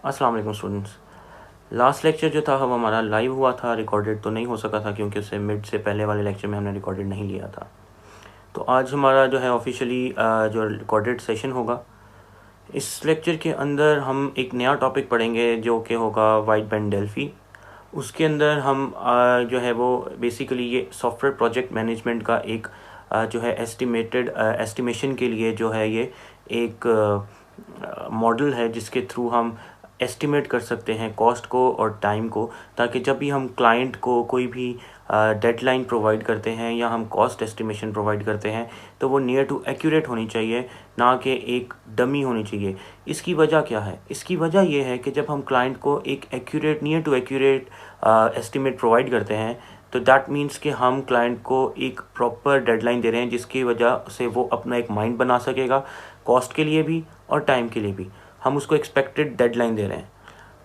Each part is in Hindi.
अस्सलाम वालेकुम स्टूडेंट्स। लास्ट लेक्चर जो था वो हमारा लाइव हुआ था, रिकॉर्डेड तो नहीं हो सका था क्योंकि उससे मिड से पहले वाले लेक्चर में हमने रिकॉर्डेड नहीं लिया था। तो आज हमारा जो है ऑफिशियली जो रिकॉर्डेड सेशन होगा। इस लेक्चर के अंदर हम एक नया टॉपिक पढ़ेंगे जो कि होगा वाइट बैंड डेल्फी। उसके अंदर हम जो है वो बेसिकली ये सॉफ्टवेयर प्रोजेक्ट मैनेजमेंट का एक जो है एस्टिमेशन के लिए जो है ये एक मॉडल है जिसके थ्रू हम एस्टिमेट कर सकते हैं कॉस्ट को और टाइम को, ताकि जब भी हम क्लाइंट को कोई भी डेडलाइन प्रोवाइड करते हैं या हम कॉस्ट एस्टिमेशन प्रोवाइड करते हैं तो वो नियर टू एक्यूरेट होनी चाहिए, ना कि एक डमी होनी चाहिए। इसकी वजह क्या है? इसकी वजह ये है कि जब हम क्लाइंट को एक accurate near to accurate estimate provide करते हैं तो दैट मीन्स कि हम क्लाइंट को एक प्रॉपर डेडलाइन दे रहे हैं जिसकी वजह से वो अपना एक माइंड बना सकेगा, कॉस्ट के लिए भी और टाइम के लिए भी। हम उसको एक्सपेक्टेड डेडलाइन दे रहे हैं।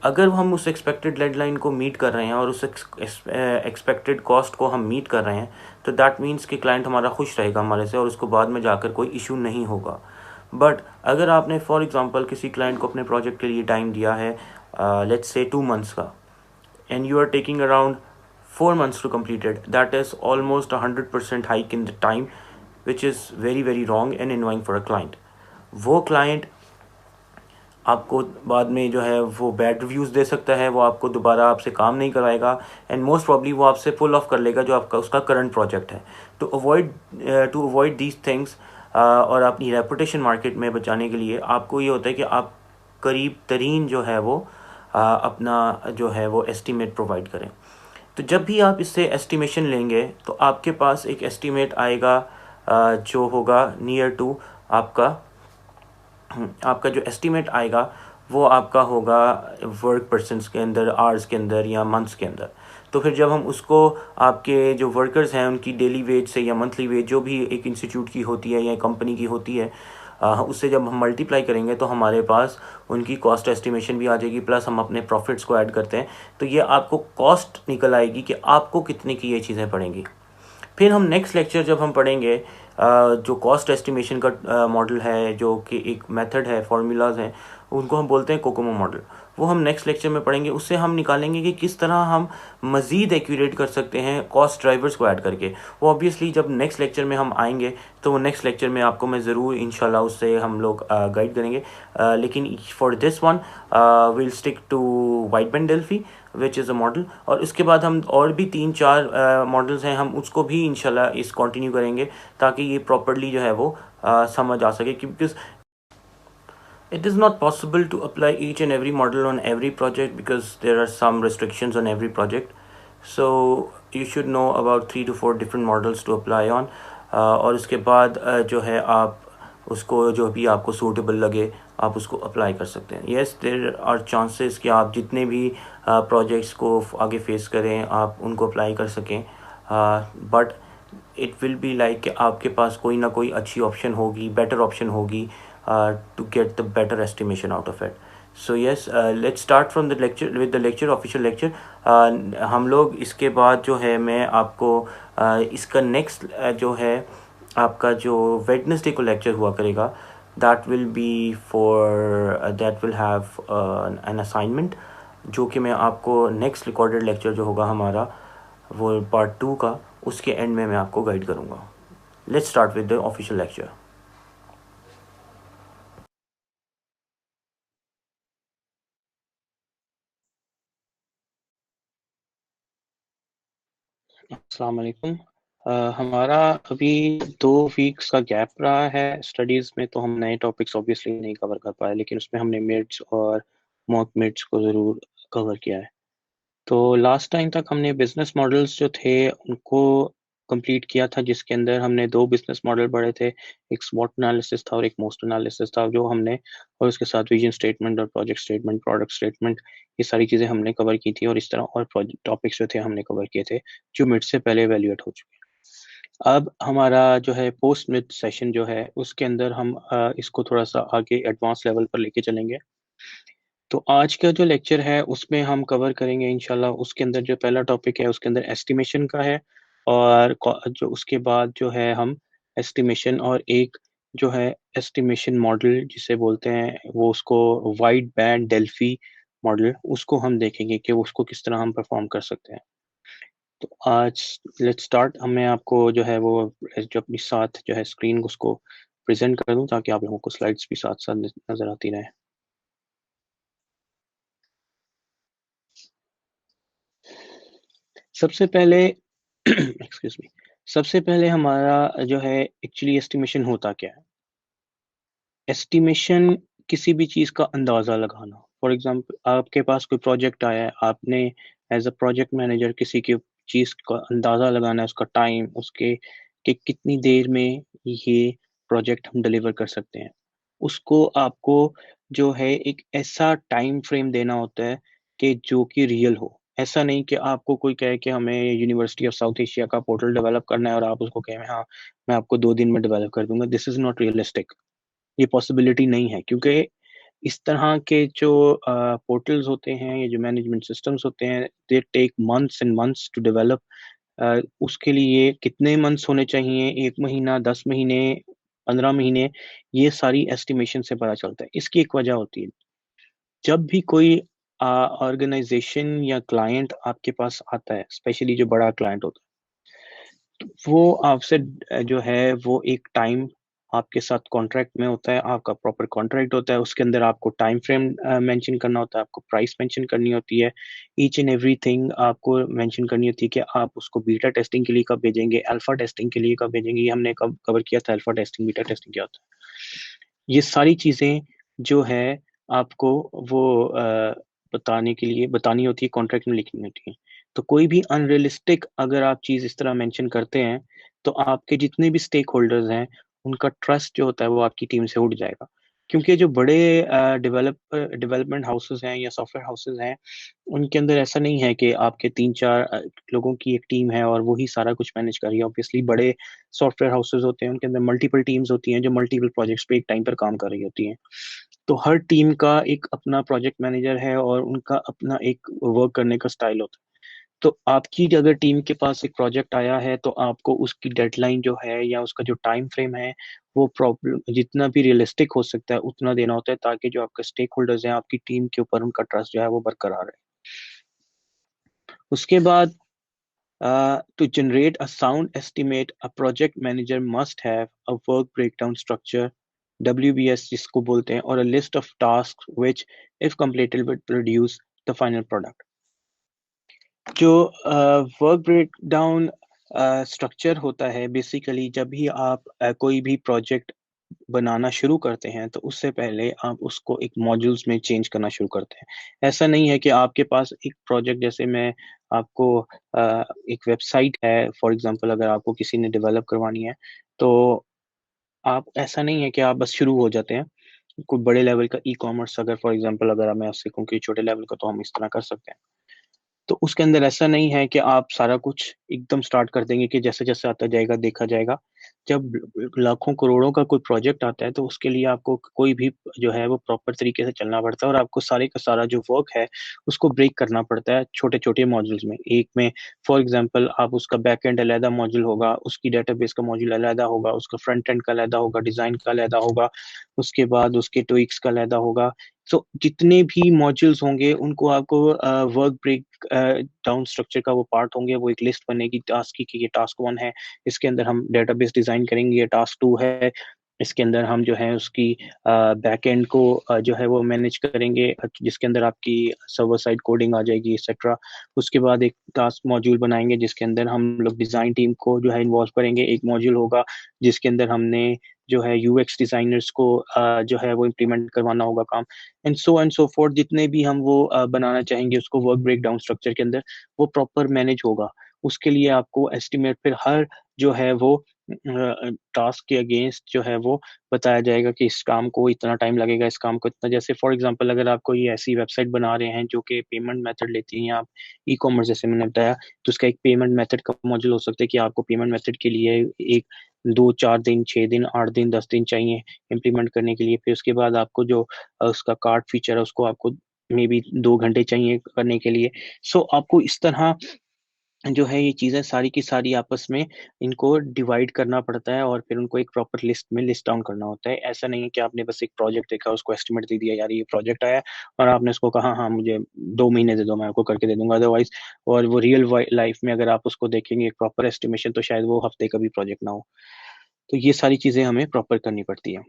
अगर हम उस एक्सपेक्टेड डेडलाइन को मीट कर रहे हैं और उस एक्सपेक्टेड कॉस्ट को हम मीट कर रहे हैं तो दैट मीन्स कि क्लाइंट हमारा खुश रहेगा हमारे से और उसको बाद में जाकर कोई इशू नहीं होगा। बट अगर आपने फॉर एग्जांपल किसी क्लाइंट को अपने प्रोजेक्ट के लिए टाइम दिया है लेट्स से 2 मंथ्स का, and you are taking around 4 months to complete it, that is almost 100% hike in the time, which is very very wrong and annoying for a client. वो क्लाइंट आपको बाद में जो है वो बैड रिव्यूज़ दे सकता है, वो आपको दोबारा आपसे काम नहीं करवाएगा एंड मोस्ट प्रॉब्ली वो आपसे पुल ऑफ कर लेगा जो आपका उसका करंट प्रोजेक्ट है। टू अवॉइड दीज थिंग्स और अपनी रेपुटेशन मार्केट में बचाने के लिए आपको ये होता है कि आप करीब तरीन जो है वो अपना जो है वो एस्टीमेट प्रोवाइड करें। तो जब भी आप इससे एस्टिमेशन लेंगे तो आपके पास एक एस्टीमेट आएगा जो होगा नियर टू आपका आपका जो एस्टीमेट आएगा वो आपका होगा वर्क पर्सन्स के अंदर, आवर्स के अंदर या मंथ्स के अंदर। तो फिर जब हम उसको आपके जो वर्कर्स हैं उनकी डेली वेज से या मंथली वेज जो भी एक इंस्टीट्यूट की होती है या कंपनी की होती है उससे जब हम मल्टीप्लाई करेंगे तो हमारे पास उनकी कॉस्ट एस्टिमेशन भी आ जाएगी, प्लस हम अपने प्रॉफिट्स को ऐड करते हैं तो ये आपको कॉस्ट निकल आएगी कि आपको कितने की ये चीज़ें पड़ेंगी। फिर हम नेक्स्ट लेक्चर जब हम पढ़ेंगे जो कॉस्ट एस्टिमेशन का मॉडल है, जो कि एक मेथड है, फार्मूलाज हैं, उनको हम बोलते हैं कोकोमो मॉडल। वो हम नेक्स्ट लेक्चर में पढ़ेंगे। उससे हम निकालेंगे कि किस तरह हम मज़ीद एक्यूरेट कर सकते हैं कॉस्ट ड्राइवर्स को ऐड करके। वो ऑब्वियसली जब नेक्स्ट लेक्चर में हम आएंगे तो वो नेक्स्ट लेक्चर में आपको मैं ज़रूर इंशाल्लाह उससे हम लोग गाइड करेंगे। लेकिन for this one will stick to wideband Delphi which is a model, और उसके बाद हम और भी 3-4 मॉडल्स हैं, हम उसको भी इंशाल्लाह इस कंटिन्यू करेंगे ताकि ये प्रॉपर्ली जो है वो समझ आ सके। Because it is not possible to apply each and every model on every project because there are some restrictions on every project. So you should know about 3 to 4 different models to apply on. और उसके बाद जो है आप उसको जो भी आपको सूटेबल लगे आप उसको अप्लाई कर सकते हैं। येस, देर आर चांसेस कि आप जितने भी प्रोजेक्ट्स को आगे फेस करें आप उनको अप्लाई कर सकें, but it will be like कि आपके पास कोई ना कोई अच्छी ऑप्शन होगी, बेटर ऑप्शन होगी to get the better estimation out of it. So yes, let's start from the lecture with the lecture, official lecture. हम लोग इसके बाद जो है मैं आपको इसका नेक्स्ट जो है आपका जो वेडनेसडे को लेक्चर हुआ करेगा, that will be for that will have an assignment जो कि मैं आपको नेक्स्ट रिकॉर्डेड लेक्चर जो होगा हमारा वो पार्ट 2 का, उसके एंड में मैं आपको गाइड करूँगा। Let's start with the official lecture. अस्सलाम वालेकुम। हमारा अभी 2 वीक्स का गैप रहा है स्टडीज़ में, तो हम नए टॉपिक्स ऑब्वियसली नहीं कवर कर पाए, लेकिन उसमें हमने मिड्स और मॉक मिड्स को ज़रूर कवर किया है। तो लास्ट टाइम तक हमने बिजनेस मॉडल्स जो थे उनको कंप्लीट किया था, जिसके अंदर हमने 2 बिजनेस मॉडल पढ़े थे। एक स्वॉट एनालिसिस था और एक मोस्ट एनालिसिस था जो हमने, और उसके साथ विजन स्टेटमेंट और प्रोजेक्ट स्टेटमेंट, प्रोडक्ट स्टेटमेंट, ये सारी चीज़ें हमने कवर की थी। और इस तरह और टॉपिक्स जो थे हमने कवर किए थे जो मिड से पहले एवेल्यूएट हो चुके हैं। अब हमारा जो है पोस्ट मिड सेशन जो है उसके अंदर हम इसको थोड़ा सा आगे एडवांस लेवल पर लेके चलेंगे। तो आज का जो लेक्चर है उसमें हम कवर करेंगे इंशाल्लाह, उसके अंदर जो पहला टॉपिक है उसके अंदर एस्टिमेशन का है, और जो उसके बाद जो है हम एस्टिमेशन और एक जो है एस्टिमेशन मॉडल जिसे बोलते हैं वो उसको वाइड बैंड डेल्फी मॉडल, उसको हम देखेंगे कि उसको किस तरह हम परफॉर्म कर सकते हैं। तो आज लेट्स स्टार्ट। हमें आपको जो है वो जो अपनी साथ जो है स्क्रीन उसको प्रेजेंट कर दूं ताकि आप लोगों को स्लाइड्स भी साथ साथ नजर आती रहे। सबसे पहले एक्सक्यूज मी, सबसे पहले हमारा जो है एक्चुअली एस्टिमेशन होता क्या है। एस्टिमेशन किसी भी चीज़ का अंदाज़ा लगाना। फॉर एग्जांपल आपके पास कोई प्रोजेक्ट आया है, आपने एज अ प्रोजेक्ट मैनेजर किसी की चीज़ का अंदाज़ा लगाना है, उसका टाइम, उसके कि कितनी देर में ये प्रोजेक्ट हम डिलीवर कर सकते हैं। उसको आपको जो है एक ऐसा टाइम फ्रेम देना होता है कि जो कि रियल हो। ऐसा नहीं कि आपको कोई कहे कि हमें यूनिवर्सिटी ऑफ साउथ एशिया का पोर्टल डेवलप करना है और आप उसको कहें हाँ मैं आपको 2 दिन में डेवलप कर दूंगा। This is not realistic. ये पॉसिबिलिटी नहीं है, क्योंकि इस तरह के जो पोर्टल्स होते हैं या जो मैनेजमेंट सिस्टम्स होते हैं, they take months and months to develop. उसके लिए कितने मंथ्स होने चाहिए, 1 महीना, 10 महीने, 15 महीने, ये सारी एस्टिमेशन से पता चलता है। इसकी एक वजह होती है, जब भी कोई ऑर्गेनाइजेशन या क्लाइंट आपके पास आता है, स्पेशली जो बड़ा क्लाइंट होता है, तो वो आपसे जो है वो एक टाइम आपके साथ कॉन्ट्रैक्ट में होता है, आपका प्रॉपर कॉन्ट्रैक्ट होता है। उसके अंदर आपको टाइम फ्रेम मेंशन करना होता है, आपको प्राइस मेंशन करनी होती है, ईच एंड एवरीथिंग आपको मेंशन करनी होती है कि आप उसको बीटा टेस्टिंग के लिए कब भेजेंगे, अल्फा टेस्टिंग के लिए कब भेजेंगे। ये हमने कब कवर किया था, अल्फा टेस्टिंग, बीटा टेस्टिंग क्या होता है। ये सारी चीज़ें जो है आपको वो बताने के लिए बतानी होती है, कॉन्ट्रैक्ट में लिखनी होती है। तो कोई भी अनरियलिस्टिक अगर आप चीज़ इस तरह मेंशन करते हैं, तो आपके जितने भी स्टेक होल्डर्स हैं, उनका ट्रस्ट जो होता है वो आपकी टीम से उठ जाएगा। क्योंकि जो बड़े डेवलपमेंट हाउसेस हैं या सॉफ्टवेयर हाउसेस हैं, उनके अंदर ऐसा नहीं है कि आपके 3-4 लोगों की एक टीम है और वही सारा कुछ मैनेज कर रही है। ऑब्वियसली बड़े सॉफ्टवेयर हाउसेस होते हैं, उनके अंदर मल्टीपल टीम्स होती हैं जो मल्टीपल प्रोजेक्ट्स पे एक टाइम पर काम कर रही होती हैं। तो हर टीम का एक अपना प्रोजेक्ट मैनेजर है और उनका अपना एक वर्क करने का स्टाइल होता है। तो आपकी अगर टीम के पास एक प्रोजेक्ट आया है, तो आपको उसकी डेडलाइन जो है या उसका जो टाइम फ्रेम है, वो प्रॉब्लम जितना भी रियलिस्टिक हो सकता है उतना देना होता है, ताकि जो आपके स्टेक होल्डर्स हैं, आपकी टीम के ऊपर उनका ट्रस्ट जो है वो बरकरार है। उसके बाद to generate a sound estimate, a project manager must have a work breakdown structure, WBS जिसको बोलते हैं, और a list of tasks which, if completed, would produce the final product. जो वर्क ब्रेकडाउन स्ट्रक्चर होता है, बेसिकली जब भी आप कोई भी प्रोजेक्ट बनाना शुरू करते हैं, तो उससे पहले आप उसको एक मॉड्यूल्स में चेंज करना शुरू करते हैं। ऐसा नहीं है कि आपके पास एक प्रोजेक्ट, जैसे मैं आपको एक वेबसाइट है फॉर एग्जांपल, अगर आपको किसी ने डेवलप करवानी है, तो आप ऐसा नहीं है कि आप बस शुरू हो जाते हैं। कोई बड़े लेवल का ई कॉमर्स अगर फॉर एग्जांपल अगर मैं आपसे कहूँ कि छोटे लेवल का, तो हम इस तरह कर सकते हैं। तो उसके अंदर ऐसा नहीं है कि आप सारा कुछ एकदम स्टार्ट कर देंगे कि जैसे-जैसे आता जाएगा देखा जाएगा। जब लाखों करोड़ों का कोई प्रोजेक्ट आता है, तो उसके लिए आपको कोई भी जो है वो प्रॉपर तरीके से चलना पड़ता है और आपको सारे का सारा जो वर्क है, उसको ब्रेक करना पड़ता है छोटे-छोटे मॉड्यूल्स में। एक में फॉर एग्जांपल आप उसका बैक एंड अलहदा मॉड्यूल होगा, उसकी डेटाबेस का मॉड्यूल अलहदा होगा, उसका फ्रंट एंड का अलहदा होगा, डिज़ाइन का अलहदा होगा, उसके बाद उसके ट्वीक्स का अलहदा होगा। सो जितने भी मॉड्यूल्स होंगे उनको आपको वर्क ब्रेक डाउन स्ट्रक्चर का वो पार्ट होंगे, वो एक लिस्ट बनेगी टास्क की कि ये टास्क 1 है, इसके अंदर हम डेटाबेस डिज़ाइन करेंगे, ये टास्क 2 है, इसके अंदर हम जो है उसकी बैकएंड को जो है वो मैनेज करेंगे, जिसके अंदर आपकी सर्वर साइड कोडिंग आ जाएगी एक्सेट्रा। उसके बाद एक टास्क मॉड्यूल बनाएँगे जिसके अंदर हम लोग डिज़ाइन टीम को जो है इन्वॉल्व करेंगे। एक मॉड्यूल होगा जिसके अंदर हमने जो है यूएक्स डिज़ाइनर्स को जो है वो इम्प्लीमेंट करवाना होगा काम, एंड सो फोर्थ। जितने भी हम वो बनाना चाहेंगे उसको वर्क ब्रेकडाउन स्ट्रक्चर के अंदर, वो प्रॉपर मैनेज होगा। उसके लिए आपको एस्टिमेट फिर हर जो है वो टास्क के अगेंस्ट जो है वो बताया जाएगा कि इस काम को इतना टाइम लगेगा, इस काम को इतना। जैसे फॉर एग्जांपल अगर आप कोई ऐसी वेबसाइट बना रहे हैं जो कि पेमेंट मेथड लेती है, या आप ई-कॉमर्स जैसे मैंने बताया, तो उसका एक पेमेंट मेथड का मॉड्यूल हो सकता है कि आपको पेमेंट मेथड के लिए एक 2-4 दिन, 6 दिन, 8 दिन, 10 दिन चाहिए इम्प्लीमेंट करने के लिए। फिर उसके बाद आपको जो उसका कार्ड फीचर है उसको आपको मे बी 2 घंटे चाहिए करने के लिए। सो आपको इस तरह जो है ये चीज़ें सारी की सारी आपस में इनको डिवाइड करना पड़ता है और फिर उनको एक प्रॉपर लिस्ट में लिस्ट डाउन करना होता है। ऐसा नहीं है कि आपने बस एक प्रोजेक्ट देखा, उसको एस्टिमेट दे दिया, यार ये प्रोजेक्ट आया और आपने उसको कहा हाँ मुझे 2 महीने दे दो, मैं आपको करके दे दूंगा। अदरवाइज और वो रियल लाइफ में अगर आप उसको देखेंगे एक प्रॉपर एस्टिमेशन, तो शायद वो हफ्ते का भी प्रोजेक्ट ना हो। तो ये सारी चीज़ें हमें प्रॉपर करनी पड़ती है।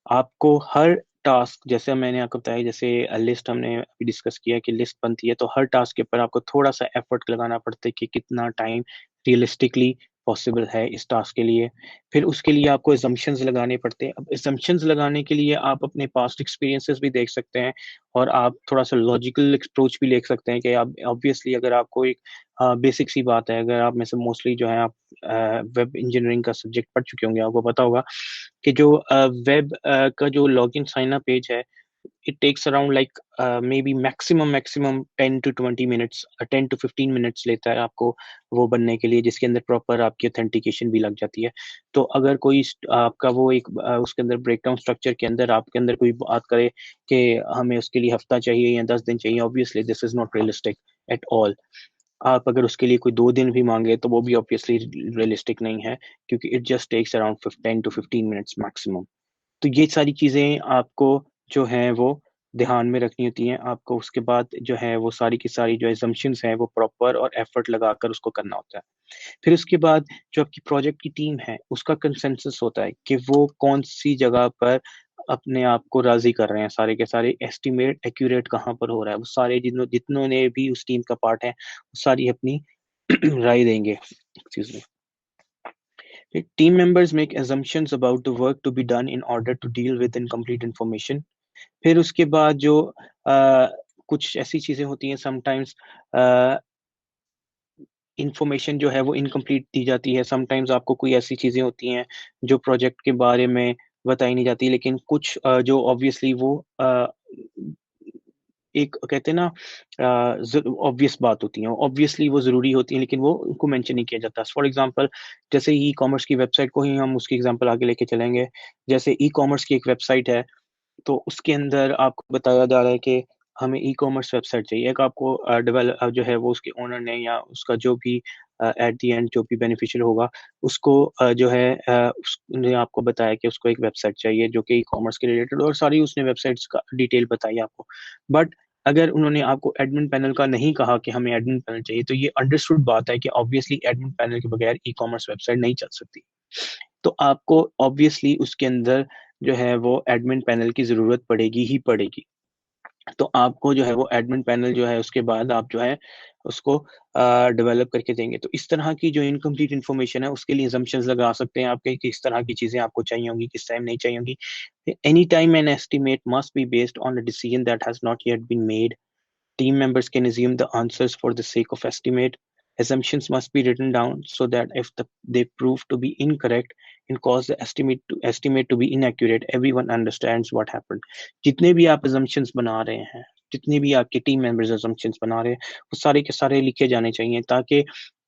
आपको हर टास्क, जैसे मैंने आपको बताया, जैसे लिस्ट हमने अभी डिस्कस किया कि लिस्ट बनती है, तो हर टास्क के ऊपर आपको थोड़ा सा एफर्ट लगाना पड़ता है कि कितना टाइम रियलिस्टिकली पॉसिबल है इस टास्क के लिए। फिर उसके लिए आपको एजम्पशंस लगाने पड़ते हैं। अब एजम्पशंस लगाने के लिए आप अपने पास्ट एक्सपीरियंसेस भी देख सकते हैं और आप थोड़ा सा लॉजिकल अप्रोच भी ले सकते हैं कि आप ऑब्वियसली अगर आपको एक बेसिक सी बात है, अगर आप में से मोस्टली जो है आप वेब इंजीनियरिंग का सब्जेक्ट पढ़ चुके होंगे, आपको पता होगा कि जो वेब का जो लॉगिन साइन अप पेज है, it takes around like maybe maximum 10 to 20 minutes, 10 to 15 minutes लेता है आपको वो बनने के लिए, जिसके अंदर प्रॉपर आपकी ऑथेंटिकेशन भी लग जाती है। तो अगर कोई आपका वो एक उसके अंदर ब्रेकडाउन स्ट्रक्चर के अंदर आपके अंदर कोई बात करे कि हमें उसके लिए हफ्ता चाहिए या 10 दिन चाहिए, obviously this is not realistic at all. आप अगर उसके लिए कोई 2 दिन भी मांगे तो वो भी ऑब्वियसली रियलिस्टिक नहीं है, क्योंकि it just takes around 10 to 15 minutes maximum. तो ये सारी चीज़ें आपको जो है वो ध्यान में रखनी होती हैं। आपको उसके बाद जो है वो सारी की सारी जो assumptions हैं वो प्रॉपर और एफर्ट लगाकर उसको करना होता है। फिर उसके बाद जो आपकी प्रोजेक्ट की टीम है उसका कंसेंसस होता है कि वो कौन-सी जगह पर अपने आप को राज़ी कर रहे हैं, सारे के सारे एस्टिमेट एक्यूरेट कहाँ पर हो रहा है। वो सारे जितनों ने भी उस टीम का पार्ट है, वो सारी अपनी राय देंगे। Excuse me. Team members make assumptions about the work to be done in order to deal with incomplete information. फिर उसके बाद जो कुछ ऐसी चीजें होती हैं समटाइम्स, इंफॉर्मेशन जो है वो इनकम्प्लीट दी जाती है। समटाइम्स आपको कोई ऐसी चीजें होती हैं जो प्रोजेक्ट के बारे में बताई नहीं जाती, लेकिन कुछ जो ऑब्वियसली वो एक कहते हैं ना ऑब्वियस बात होती है, ऑब्वियसली वो ज़रूरी होती है, लेकिन वो उनको मेंशन नहीं किया जाता। फॉर एग्जांपल, जैसे ई कॉमर्स की वेबसाइट को ही हम उसकी एग्जांपल आगे लेके चलेंगे। जैसे ई कॉमर्स की एक वेबसाइट है, तो उसके अंदर आपको बताया जा रहा है कि हमें ई कॉमर्स वेबसाइट चाहिए। एक आपको डेवलप जो है वो उसके ओनर ने या उसका जो भी एट द एंड जो भी बेनिफिशियल होगा उसको जो है उसने आपको बताया कि उसको एक वेबसाइट चाहिए जो कि ई कॉमर्स के रिलेटेड, और सारी उसने वेबसाइट्स का डिटेल बताई आपको। बट अगर उन्होंने आपको एडमिन पैनल का नहीं कहा कि हमें एडमिन पैनल चाहिए, तो ये अंडरस्टूड बात है कि ऑब्वियसली एडमिन पैनल के बगैर ई कॉमर्स वेबसाइट नहीं चल सकती। तो आपको ऑब्वियसली उसके अंदर जो है वो एडमिन पैनल की ज़रूरत पड़ेगी ही पड़ेगी। तो आपको जो है वो एडमिन पैनल जो है उसके बाद आप जो है उसको डेवलप करके देंगे। तो इस तरह की जो इनकम्प्लीट इन्फॉर्मेशन है उसके लिए assumptions लगा सकते हैं आपके, किस तरह की चीज़ें आपको चाहिए होंगी, किस टाइम नहीं चाहिए होंगी। Any time an estimate must be based on a decision that has not yet been made. Team members can assume the answers for the sake of estimate. Assumptions must be written down so that if they prove to be incorrect and cause the estimate to be inaccurate, everyone understands what happened. जितने भी आप assumptions बना रहे हैं, जितने भी आपके टीम मेंबर्स assumptions बना रहे हैं, वो सारे के सारे लिखे जाने चाहिए, ताकि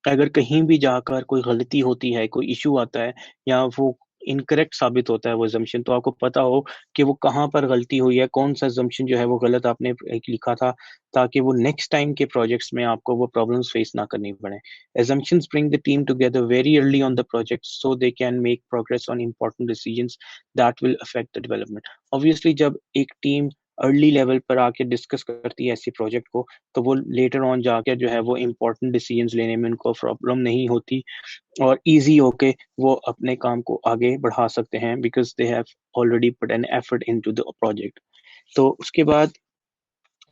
अगर कहीं भी जाकर कोई गलती होती है, कोई इशू आता है या वो इनकरेक्ट साबित होता है वो assumption, तो आपको पता हो कि वो कहाँ पर गलती हुई है, कौन सा assumption जो है वो गलत आपने एक लिखा था, ताकि वो नेक्स्ट टाइम के प्रोजेक्ट्स में आपको वो प्रॉब्लम्स फेस ना करनी पड़े। Assumptions bring the team together very early on the project so they can make progress on important decisions that will affect the development. Obviously जब एक टीम अर्ली लेवल पर आके डिस्कस करती है ऐसी प्रोजेक्ट को, तो वो लेटर ऑन जाके जो है वो इम्पोर्टेंट डिसीजंस लेने में उनको प्रॉब्लम नहीं होती और इजी होके वो अपने काम को आगे बढ़ा सकते हैं, because they have already put an effort into the project. तो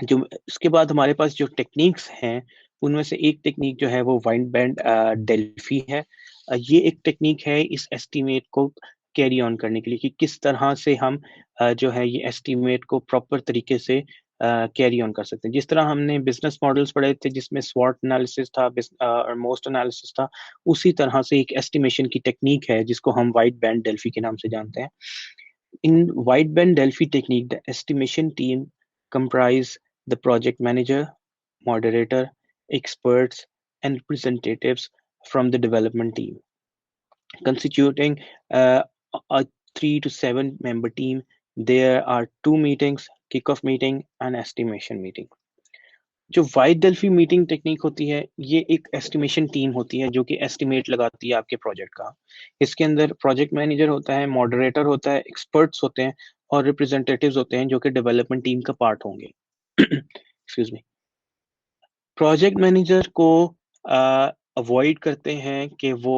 जो उसके बाद हमारे पास जो टेक्निक्स हैं, उनमें से एक टेक्निक जो है वो वाइड बैंड डेल्फी है। ये एक टेक्निक है इस एस्टीमेट को कैरी ऑन करने के लिए कि किस तरह से हम जो है ये एस्टीमेट को प्रॉपर तरीके से कैरी ऑन कर सकते हैं। जिस तरह हमने बिजनेस मॉडल्स पढ़े थे जिसमें स्वॉट एनालिसिस था और मोस्ट एनालिसिस था, उसी तरह से एक एस्टिमेशन की टेक्निक है जिसको हम वाइड बैंड डेल्फी के नाम से जानते हैं। In wideband Delphi technique, the estimation team comprise the project manager, moderator, experts, and representatives from the development team, constituting a 3 to 7 member team. There are two meetings: kickoff meeting and estimation meeting. जो वाइड डेल्फी मीटिंग टेक्निक होती है, ये एक एस्टिमेशन टीम होती है जो कि एस्टिमेट लगाती है आपके प्रोजेक्ट का। इसके अंदर प्रोजेक्ट मैनेजर होता है, मॉडरेटर होता है, एक्सपर्ट्स होते हैं और रिप्रेजेंटेटिव्स होते हैं जो कि डेवलपमेंट टीम का पार्ट होंगे। Excuse me. प्रोजेक्ट मैनेजर को अवॉइड करते हैं कि वो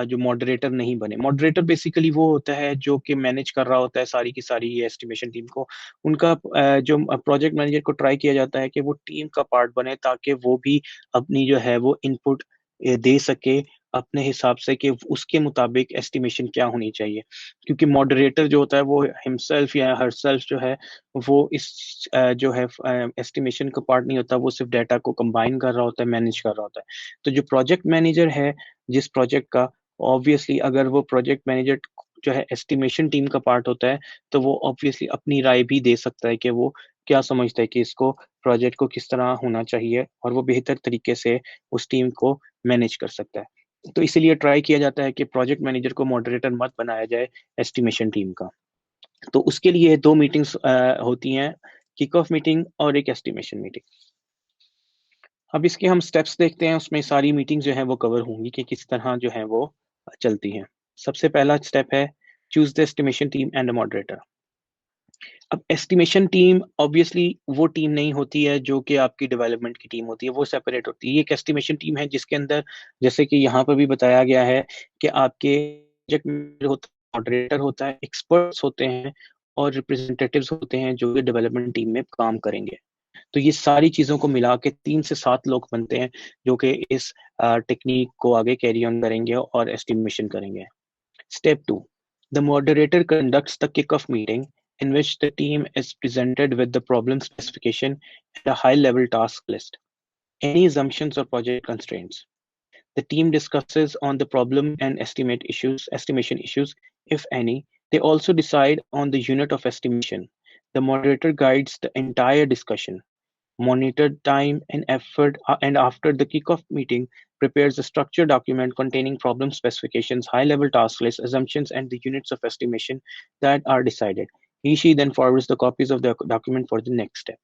जो मॉडरेटर नहीं बने। मॉडरेटर बेसिकली वो होता है जो कि मैनेज कर रहा होता है सारी की सारी ये एस्टिमेशन टीम को। उनका जो प्रोजेक्ट मैनेजर को ट्राई किया जाता है कि वो टीम का पार्ट बने ताकि वो भी अपनी जो है वो इनपुट दे सके अपने हिसाब से कि उसके मुताबिक एस्टिमेशन क्या होनी चाहिए। क्योंकि मॉडरेटर जो होता है वो हिमसेल्फ या हरसेल्फ जो है वो इस जो है एस्टिमेशन का पार्ट नहीं होता, वो सिर्फ डाटा को कंबाइन कर रहा होता है, मैनेज कर रहा होता है। तो जो प्रोजेक्ट मैनेजर है जिस प्रोजेक्ट का, ऑब्वियसली अगर वो प्रोजेक्ट मैनेजर जो है एस्टिमेशन टीम का पार्ट होता है तो वो ऑब्वियसली अपनी राय भी दे सकता है कि वो क्या समझता है कि इसको प्रोजेक्ट को किस तरह होना चाहिए और वो बेहतर तरीके से उस टीम को मैनेज कर सकता है। तो इसीलिए ट्राई किया जाता है कि प्रोजेक्ट मैनेजर को मॉडरेटर मत बनाया जाए एस्टिमेशन टीम का। तो उसके लिए दो मीटिंग्स होती हैं, किक ऑफ मीटिंग और एक एस्टिमेशन मीटिंग। अब इसके हम स्टेप्स देखते हैं, उसमें सारी मीटिंग जो है वो कवर होंगी कि किस तरह जो है वो चलती हैं। सबसे पहला स्टेप है choose the estimation team and a moderator. अब एस्टिमेशन टीम ऑब्वियसली वो टीम नहीं होती है जो कि आपकी डेवलपमेंट की टीम होती है, वो सेपरेट होती है। ये एक एस्टिमेशन टीम है जिसके अंदर, जैसे कि यहाँ पर भी बताया गया है कि आपके प्रोजेक्ट होता है, मॉडरेटर होता है, एक्सपर्ट्स होते हैं और रिप्रेजेंटेटिव्स होते हैं जो कि डेवलपमेंट टीम में काम करेंगे। तो ये सारी चीजों को मिला के 3 से 7 लोग बनते हैं जो कि इस टेक्निक को आगे कैरी ऑन करेंगे और एस्टिमेशन करेंगे। Step 2. The moderator conducts the kickoff meeting in which the team is presented with the problem specification and a high-level task list, any assumptions or project constraints. The team discusses on the problem and estimation issues, if any. They also decide on the unit of estimation. The moderator guides the entire discussion, monitored time and effort, and after the kickoff meeting, prepares a structured document containing problem specifications, high-level task lists, assumptions, and the units of estimation that are decided. He/she then forwards the copies of the document for the next step.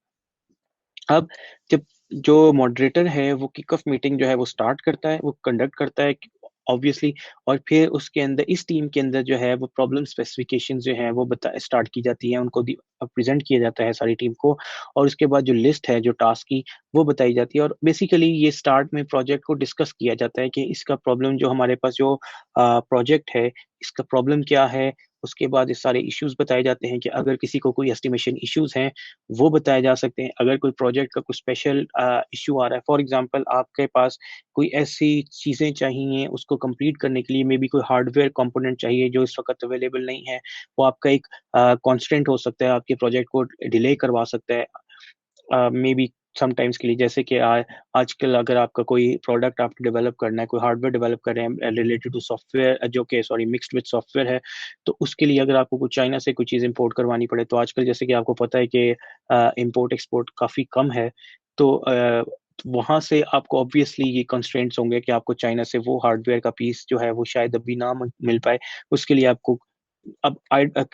अब जब जो मॉडरेटर है वो किक ऑफ मीटिंग जो है वो स्टार्ट करता है, वो कंडक्ट करता है ऑब्वियसली, और फिर उसके अंदर इस टीम के अंदर जो है वो प्रॉब्लम स्पेसिफिकेशन जो है वो बता स्टार्ट की जाती है, उनको प्रेजेंट किया जाता है सारी टीम को। और उसके बाद जो लिस्ट है जो टास्क की वो बताई जाती है, और बेसिकली ये स्टार्ट में प्रोजेक्ट को डिस्कस किया जाता है कि इसका प्रॉब्लम जो हमारे पास जो प्रोजेक्ट है इसका प्रॉब्लम क्या है। उसके बाद ये सारे इश्यूज बताए जाते हैं कि अगर किसी को कोई एस्टिमेशन इश्यूज हैं वो बताए जा सकते हैं। अगर कोई प्रोजेक्ट का कुछ स्पेशल इश्यू आ रहा है, फॉर एग्जांपल आपके पास कोई ऐसी चीज़ें चाहिए उसको कंप्लीट करने के लिए, मे बी कोई हार्डवेयर कंपोनेंट चाहिए जो इस वक्त अवेलेबल नहीं है, वो आपका एक कॉन्स्टेंट हो सकता है, आपके प्रोजेक्ट को डिले करवा सकता है मे बी समटाइम्स के लिए। जैसे कि आजकल अगर आपका कोई प्रोडक्ट आपको डेवलप करना है, कोई हार्डवेयर डेवलप कर रहे हैं रिलेटेड टू सॉफ्टवेयर जो कि सॉरी मिक्स्ड विद सॉफ्टवेयर है, तो उसके लिए अगर आपको कुछ चाइना से कोई चीज़ इंपोर्ट करवानी पड़े, तो आजकल जैसे कि आपको पता है कि इंपोर्ट एक्सपोर्ट काफ़ी कम है, तो वहाँ से आपको ऑब्वियसली ये कंस्ट्रेंट्स होंगे कि आपको चाइना से वो हार्डवेयर का पीस जो है वो शायद अभी ना मिल पाए। उसके लिए आपको अब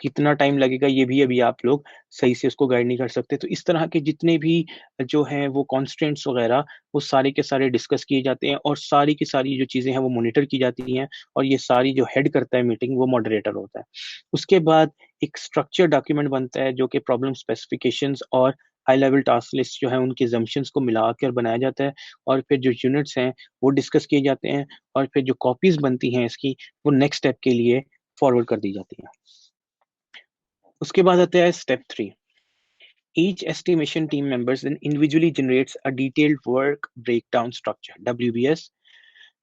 कितना टाइम लगेगा ये भी अभी आप लोग सही से उसको गाइड नहीं कर सकते। तो इस तरह के जितने भी जो हैं वो कॉन्स्टेंट्स वगैरह वो सारे के सारे डिस्कस किए जाते हैं और सारी की सारी जो चीज़ें हैं वो मॉनिटर की जाती हैं, और ये सारी जो हेड करता है मीटिंग वो मॉडरेटर होता है। उसके बाद एक स्ट्रक्चर डॉक्यूमेंट बनता है जो कि प्रॉब्लम स्पेसिफिकेशंस और हाई लेवल टास्क लिस्ट जो है उनके assumptions को मिलाकर बनाया जाता है, और फिर जो यूनिट्स हैं वो डिस्कस किए जाते हैं, और फिर जो कॉपीज बनती हैं इसकी वो नेक्स्ट स्टेप के लिए फॉरवर्ड कर दी जाती है। उसके बाद आता है step 3। Each estimation team members then individually generates a detailed work breakdown structure WBS,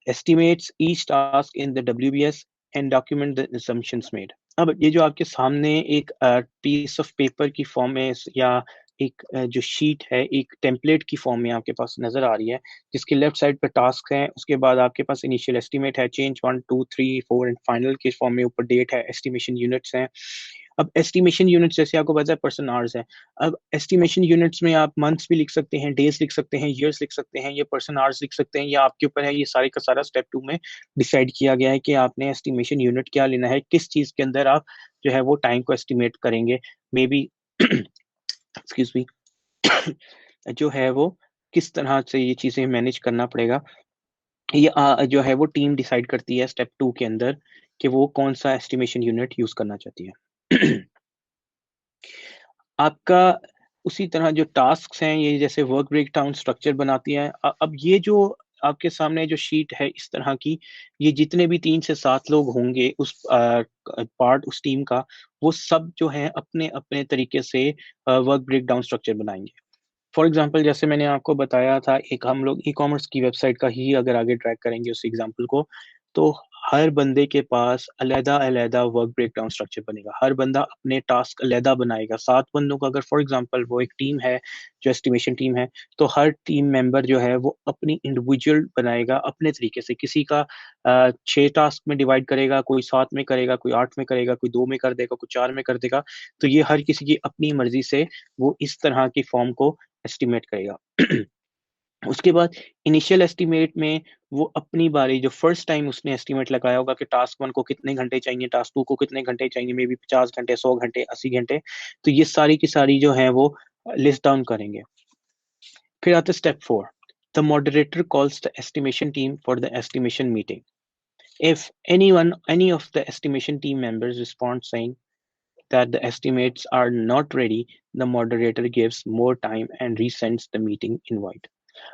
estimates each task in the WBS and document the assumptions made. अब ये जो आपके सामने एक पीस ऑफ पेपर की फॉर्म में या एक जो शीट है एक टेम्पलेट की फॉर्म में आपके पास नजर आ रही है, जिसके लेफ्ट साइड पर टास्क है, उसके बाद आपके पास इनिशियल एस्टिमेट है, चेंज 1 2 3 4 एंड फाइनल के फॉर्म में ऊपर डेट है, एस्टिमेशन यूनिट्स हैं। अब एस्टिमेशन यूनिट्स जैसे आपको पता है पर्सन आवर्स है। अब एस्टिमेशन यूनिट्स में आप मंथ्स भी लिख सकते हैं, डेज लिख सकते हैं, ईयर्स लिख सकते हैं, ये पर्सन आवर्स लिख सकते हैं, या आपके ऊपर है। ये सारे का सारा स्टेप 2 में डिसाइड किया गया है कि आपने एस्टिमेशन यूनिट क्या लेना है, किस चीज के अंदर आप जो है वो टाइम को एस्टिमेट करेंगे। मे बी एक्सक्यूज मी जो है वो किस तरह से ये चीजें मैनेज करना पड़ेगा, ये जो है वो टीम डिसाइड करती है स्टेप 2 के अंदर कि वो कौन सा एस्टिमेशन यूनिट यूज करना चाहती है। आपका उसी तरह जो टास्क्स हैं, ये जैसे वर्क ब्रेकडाउन स्ट्रक्चर बनाती है। अब ये जो आपके सामने जो शीट है इस तरह की, ये जितने भी 3 से 7 लोग होंगे उस पार्ट उस टीम का, वो सब जो है अपने अपने तरीके से वर्क ब्रेकडाउन स्ट्रक्चर बनाएंगे। फॉर एग्जाम्पल, जैसे मैंने आपको बताया था, एक हम लोग ई कॉमर्स की वेबसाइट का ही अगर आगे ट्रैक करेंगे उस एग्जाम्पल को, तो हर बंदे के पास अलहदा अलहदा वर्क ब्रेकडाउन स्ट्रक्चर बनेगा। हर बंदा अपने टास्क अलहदा बनाएगा। 7 बंदों का अगर फॉर एग्जाम्पल वो एक टीम है, जो एस्टिमेशन टीम है, तो हर टीम मेंबर जो है वो अपनी इंडिविजुअल बनाएगा अपने तरीके से। किसी का 6 टास्क में डिवाइड करेगा, कोई 7 में करेगा, कोई 8 में करेगा, कोई 2 में कर देगा, कोई 4 में कर देगा। तो ये हर किसी की अपनी मर्जी से वो इस तरह की फॉर्म को एस्टिमेट करेगा। उसके बाद इनिशियल एस्टिमेट में वो अपनी बारी, जो फर्स्ट टाइम उसने एस्टिमेट लगाया होगा कि टास्क 1 को कितने घंटे चाहिए, टास्क 2 को कितने घंटे चाहिए, मे बी 50 घंटे, 100 घंटे, 80 घंटे, तो ये सारी की सारी जो है वो लिस्ट डाउन करेंगे। फिर आता है step 4। The moderator calls the estimation team for the estimation meeting. If any of the estimation team members respond saying that the estimates are not ready, the moderator gives more time and resends the meeting invite.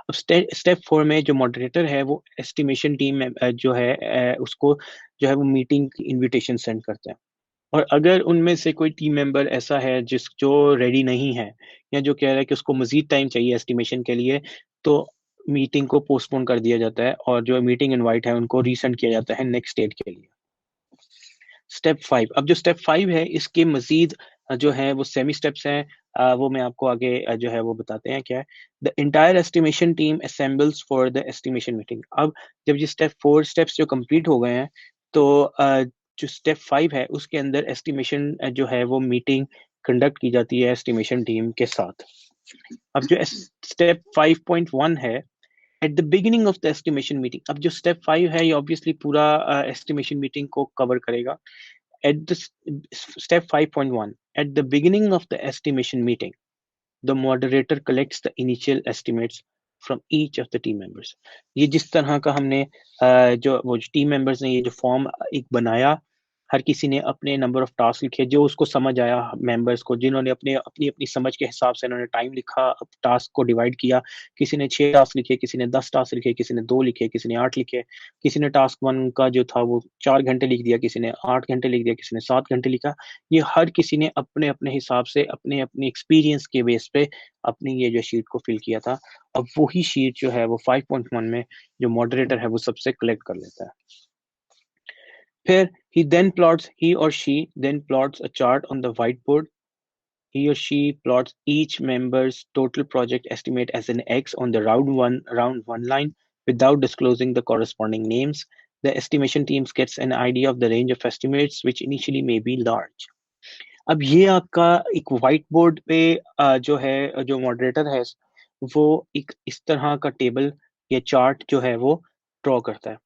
अब स्टेप 4 में जो मॉडरेटर है वो एस्टिमेशन टीम में जो है उसको जो है वो मीटिंग की इनविटेशन सेंड करते हैं। और अगर उनमें से कोई टीम मेंबर ऐसा है जिस जो रेडी नहीं है, या जो कह रहा है कि उसको मजीद टाइम चाहिए एस्टिमेशन के लिए, तो मीटिंग को पोस्टपोन कर दिया जाता है और जो मीटिंग इनवाइट है उनको रीसेंड किया जाता है नेक्स्ट डेट के लिए। स्टेप 5। अब जो स्टेप 5 है इसके मजीद जो है वो सेमी स्टेप्स हैं, वो मैं आपको आगे जो है वो बताते हैं क्या है। The entire estimation team assembles for the estimation meeting. अब जब ये स्टेप 4 स्टेप्स जो कंप्लीट हो गए हैं, तो जो स्टेप 5 है उसके अंदर एस्टिमेशन जो है वो मीटिंग कंडक्ट की जाती है एस्टिमेशन टीम के साथ। अब जो स्टेप 5.1 है, at the beginning of the estimation meeting. अब जो स्टेप 5 है ये ऑब्वियसली पूरा एस्टिमेशन मीटिंग को कवर करेगा। At the step 5.1, at the beginning of the estimation meeting, the moderator collects the initial estimates from each of the team members. ये जिस तरह का हमने जो वो टीम मेंबर्स ने ये जो फॉर्म एक बनाया, हर किसी ने अपने नंबर ऑफ टास्क लिखे जो उसको समझ आया मेंबर्स को, जिन्होंने अपने अपनी अपनी समझ के हिसाब से उन्होंने टाइम लिखा, टास्क को डिवाइड किया। किसी ने 6 टास्क लिखे, किसी ने 10 टास्क लिखे, किसी ने 2 लिखे, किसी ने 8 लिखे, किसी ने टास्क 1 का जो था वो 4 घंटे लिख दिया, किसी ने 8 घंटे लिख दिया, किसी ने 7 घंटे लिखा। ये हर किसी ने अपने अपने हिसाब से अपने अपने एक्सपीरियंस के बेस पे अपनी ये जो शीट को फिल किया था। अब वही शीट जो है वो 5.1 में जो मॉडरेटर है वो सबसे कलेक्ट कर लेता है। फिर he or she then plots a chart on the whiteboard. He or she plots each member's total project estimate as an X on the round one line without disclosing the corresponding names. The estimation teams gets an idea of the range of estimates, which initially may be large. अब ये आपका एक व्हाइट बोर्ड पे जो है जो मॉडरेटर है वो एक इस तरह का टेबल या चार्ट जो है वो ड्रॉ करता है।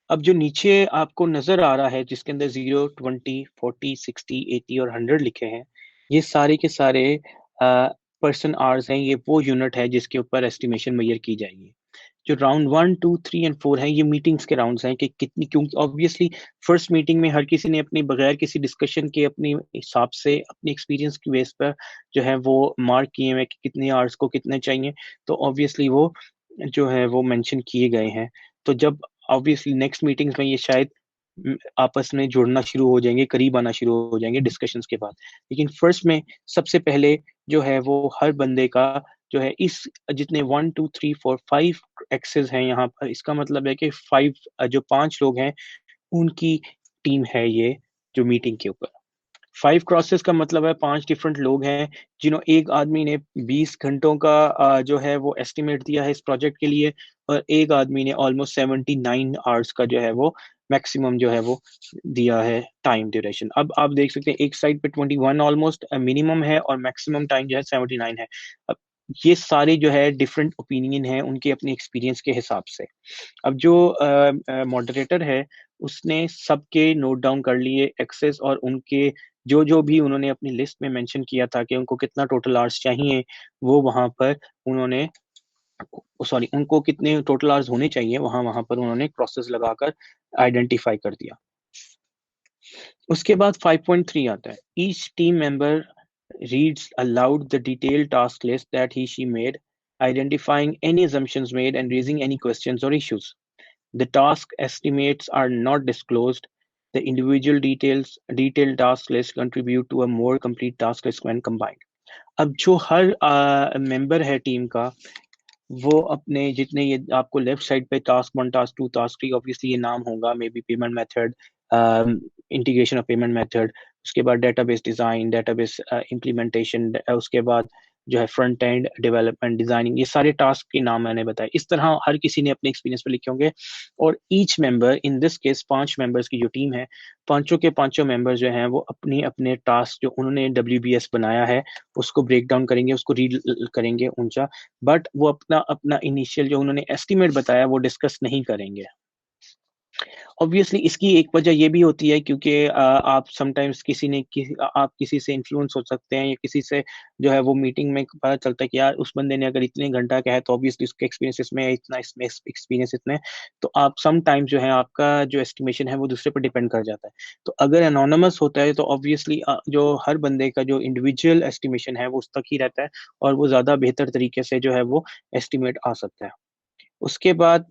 अब जो नीचे आपको नजर आ रहा है जिसके अंदर 0, 20, 40, 60, 80 और 100 लिखे हैं, ये सारे के सारे पर्सन आवर्स हैं। ये वो यूनिट है जिसके ऊपर एस्टिमेशन मेजर की जाएगी। जो राउंड 1, 2, 3 और 4 हैं, ये मीटिंग्स के राउंड्स हैं कि कितनी, क्योंकि ऑब्वियसली फर्स्ट मीटिंग में हर किसी ने अपनी बगैर किसी डिस्कशन के अपने हिसाब से अपने एक्सपीरियंस की बेस पर जो है वो मार्क किए हुए कि कितने आवर्स को कितने चाहिए, तो ऑब्वियसली वो जो है वो मेंशन किए गए हैं। तो जब ऑब्वियसली नेक्स्ट मीटिंग्स में ये शायद आपस में जुड़ना शुरू हो जाएंगे, करीब आना शुरू हो जाएंगे डिस्कशंस के बाद। लेकिन फर्स्ट में सबसे पहले जो है वो हर बंदे का जो है इस जितने 1, 2, 3, 4, 5 एक्सेस हैं यहाँ पर, इसका मतलब है कि 5 लोग हैं उनकी टीम है ये जो मीटिंग के ऊपर। 5 क्रॉसेस का मतलब है 5 डिफरेंट लोग हैं जिन्हों एक आदमी ने 20 घंटों का जो है वो एस्टिमेट दिया है इस प्रोजेक्ट के लिए, और एक आदमी ने ऑलमोस्ट 79 आवर्स का जो है वो मैक्सिमम जो है वो दिया है टाइम ड्यूरेशन। अब आप देख सकते हैं एक साइड पे 21 ऑलमोस्ट मिनिमम है और मैक्सिमम टाइम जो है 79 है। अब ये सारे जो है डिफरेंट ओपिनियन है उनके अपने एक्सपीरियंस के हिसाब से। अब जो मॉडरेटर है उसने सबके नोट डाउन कर लिए एक्सेस, और उनके जो जो भी उन्होंने अपनी लिस्ट में मेंशन किया था कि उनको कितना टोटल आवर्स चाहिए, वो वहां पर उन्होंने सॉरी, उनको कितने टोटल आवर्स होने चाहिए, वहां पर उन्होंने क्रॉसेस लगाकर आइडेंटिफाई कर दिया। उसके बाद 5.3 आता है, each team member reads aloud the detailed task list that he she made, identifying any assumptions made and raising any questions or issues. The task estimates are not disclosed. The individual detailed task list contribute to a more complete task list when combined. अब जो हर मेंबर है टीम का, वो अपने जितने ये आपको लेफ्ट साइड पे टास्क 1, टास्क 2, टास्क 3, ऑब्वियसली ये नाम होगा, may be payment method, integration of payment method, उसके बाद डेटाबेस डिजाइन, डेटाबेस इम्प्लीमेंटेशन, उसके बाद जो है फ्रंट एंड डेवलपमेंट, डिजाइनिंग, ये सारे टास्क के नाम मैंने बताए। इस तरह हर किसी ने अपने एक्सपीरियंस पे लिखे होंगे, और each member, in this case 5 members की जो टीम है, पांचों के पांचों मेंबर जो हैं वो अपने अपने टास्क जो उन्होंने WBS बनाया है उसको ब्रेक डाउन करेंगे, उसको रीड करेंगे ऊंचा, बट वो अपना अपना इनिशियल जो उन्होंने एस्टिमेट बताया वो डिस्कस नहीं करेंगे। ऑब्वियसली इसकी एक वजह ये भी होती है क्योंकि आप समटाइम्स आप किसी से इन्फ्लुएंस हो सकते हैं, या किसी से जो है वो मीटिंग में पता चलता है कि यार उस बंदे ने अगर इतने घंटा का है तो ऑब्वियसली उसके एक्सपीरियंस इसमें है, इतना इसमें एक्सपीरियंस इतने है, तो आप समटाइम्स जो है आपका जो एस्टिमेशन है वो दूसरे पर डिपेंड कर जाता है। तो अगर एनोनिमस होता है तो ऑब्वियसली जो हर बंदे का जो इंडिविजुअल एस्टिमेशन है वो उस तक ही रहता है, और वो ज्यादा बेहतर तरीके से जो है वो एस्टिमेट आ सकता है। उसके बाद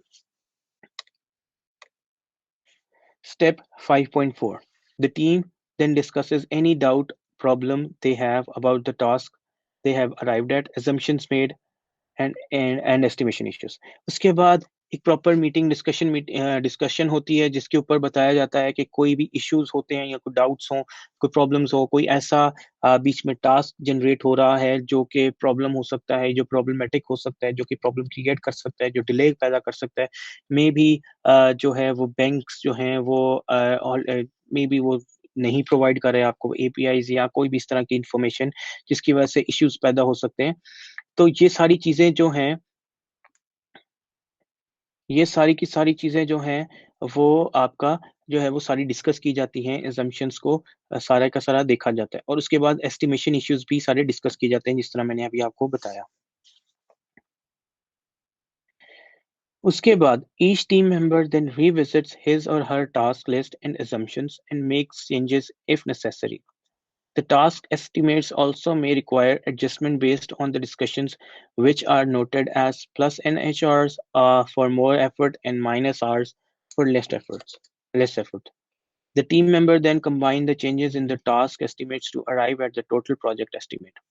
Step 5.4. The team then discusses any doubt, problem they have about the task they have arrived at, assumptions made, and estimation issues. उसके बाद एक प्रॉपर मीटिंग डिस्कशन होती है जिसके ऊपर बताया जाता है कि कोई भी इश्यूज होते हैं या कोई डाउट्स हो, कोई प्रॉब्लम्स हो, कोई ऐसा बीच में टास्क जनरेट हो रहा है जो कि प्रॉब्लम हो सकता है, जो प्रॉब्लमेटिक हो सकता है, जो कि प्रॉब्लम क्रिएट कर सकता है, जो डिले पैदा कर सकता है, मे बी जो है वो बैंक्स जो हैं वो और मे बी वो नहीं प्रोवाइड कर रहे हैं आपको APIs या कोई भी इस तरह की इंफॉर्मेशन जिसकी वजह से इश्यूज पैदा हो सकते हैं। तो ये सारी की सारी चीजें जो हैं वो आपका जो है वो सारी डिस्कस की जाती हैं, assumptions को सारा का सारा देखा जाता है, और उसके बाद एस्टिमेशन इश्यूज भी सारे डिस्कस किए जाते हैं जिस तरह मैंने अभी आपको बताया। उसके बाद each team member then revisits his or her task list and assumptions and makes changes if necessary. The task estimates also may require adjustment based on the discussions, which are noted as plus NHRs for more effort and minus Rs for less effort. The team member then combine the changes in the task estimates to arrive at the total project estimate.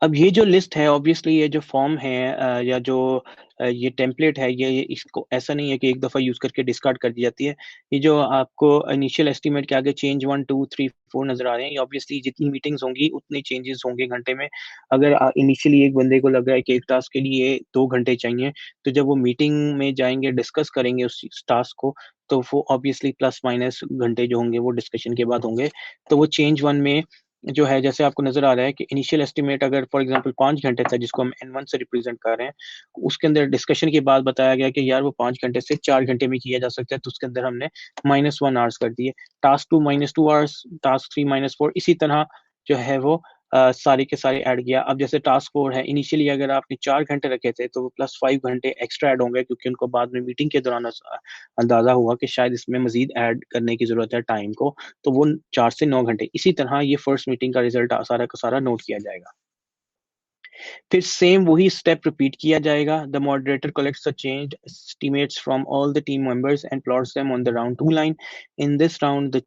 अब ये जो लिस्ट है, ऑब्वियसली ये जो फॉर्म है या जो ये टेम्पलेट है, ये इसको ऐसा नहीं है कि एक दफ़ा यूज़ करके डिस्कार्ड कर दी जाती है। ये जो आपको इनिशियल एस्टिमेट के आगे चेंज 1, 2, 3, 4 नज़र आ रहे हैं, ये ऑब्वियसली जितनी मीटिंग्स होंगी उतने चेंजेस होंगे घंटे में। अगर इनिशियली एक बंदे को लग रहा है कि एक टास्क के लिए 2 घंटे चाहिए, तो जब वो मीटिंग में जाएँगे, डिस्कस करेंगे उस टास्क को, तो वो ऑब्वियसली प्लस माइनस घंटे जो होंगे वो डिस्कशन के बाद होंगे। तो वो चेंज 1 में जो है, जैसे आपको नज़र आ रहा है कि इनिशियल एस्टिमेट अगर फॉर एग्जांपल 5 घंटे था जिसको हम N1 से रिप्रेजेंट कर रहे हैं, उसके अंदर डिस्कशन के बाद बताया गया कि यार वो 5 घंटे से 4 घंटे में किया जा सकता है, तो उसके अंदर हमने -1 आवर्स कर दिए। टास्क 2 -2 आवर्स, टास्क 3 -4, इसी तरह जो है वो सारे के सारे ऐड किया। अब जैसे टास्क 4 है, इनिशियली अगर आपने 4 घंटे रखे थे तो वो +5 घंटे एक्स्ट्रा ऐड होंगे क्योंकि उनको बाद में मीटिंग के दौरान अंदाज़ा हुआ कि शायद इसमें मज़ीद ऐड करने की ज़रूरत है टाइम को, तो वो 4 से 9 घंटे। इसी तरह ये फर्स्ट मीटिंग का रिजल्ट सारा का सारा नोट किया जाएगा। फिर सेम वही स्टेप रिपीट किया जाएगा। The moderator collects the change estimates from all the team members and plots them on the round 2 line. In this round, the